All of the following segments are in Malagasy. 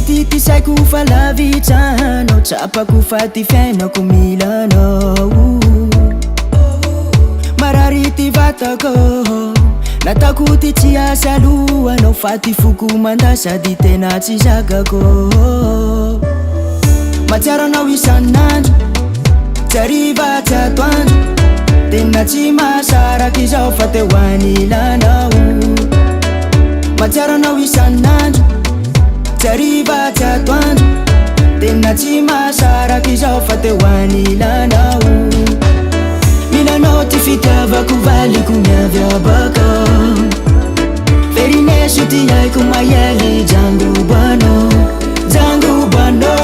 mety ty saiko fa lavitranao trapako fa ty fiainako milanao marary ty vatako natako ty tsy asa alohanao fa ty foko manda sady tena tsy zakako matsiaro anao isan'andro tsy hariva tsy atoandro tena tsy mahasaraky izao fa teo anilanao matsiaro anao isan'andro tsy hariva tsy atoandro tena tsy mahasaraky izao fa teo anilanao milanao ty fitiavako valiko miaviabaka ferineso ty haiko mahialy jangobano jangobano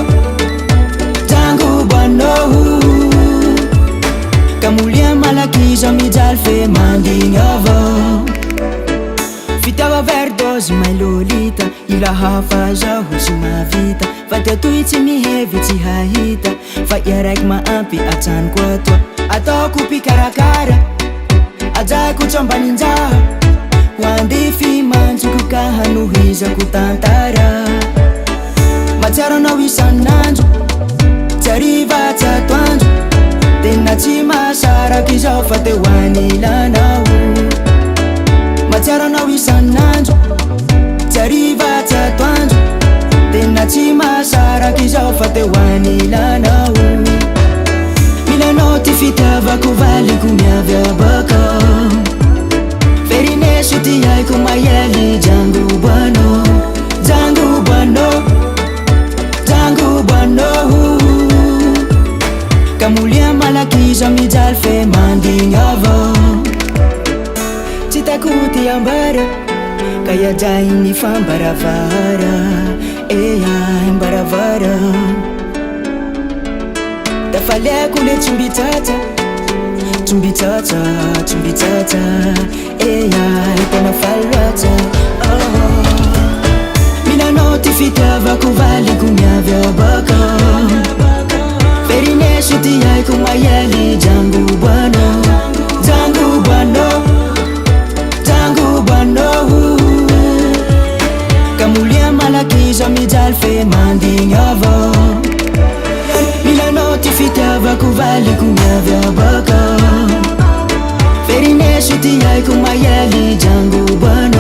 jangobano kamolia malaky iza mijaly fe mandigny avao fitiava overdose may lolita ila hafa zaho tsy mavita fa ty atoy tsy mihevy tsy hahita fa iaraiky maampy atsanoko atoa ataoko pikarakara ajaiko tsambaninjaha hoandify mantsoko ka hanohizako tantara matsiaro anao isan'andro tsy hariva tsy atoandro tena tsy mahasaraky izao fa teo anilanao matsiaro anao isan'andro tsy hariva tsy atoandro tena tsy mahasaraky izao fa teo anilanao milanao ty fitiavako valiko miaviabaka ferineso ty haiko mahialy jangobano jangobano jangobano kamolia malaky iza mijaly fe mandigny avao tsy taiko ty ambara ka iajahiny fambaravara eya imbaravara dafaliako le tsombitsatsa tsombitsatsa tsombitsatsa eya tena faloatsa milanao ty fitiavako valiko miaviabaka ferineso ty haiko mahialy jangobano jangobano jangobano kamolia malaky iza mijaly fe mandigny avao milanao ty fitiavako valiko miaviabaka ferineso ty haiko mahialy jangobano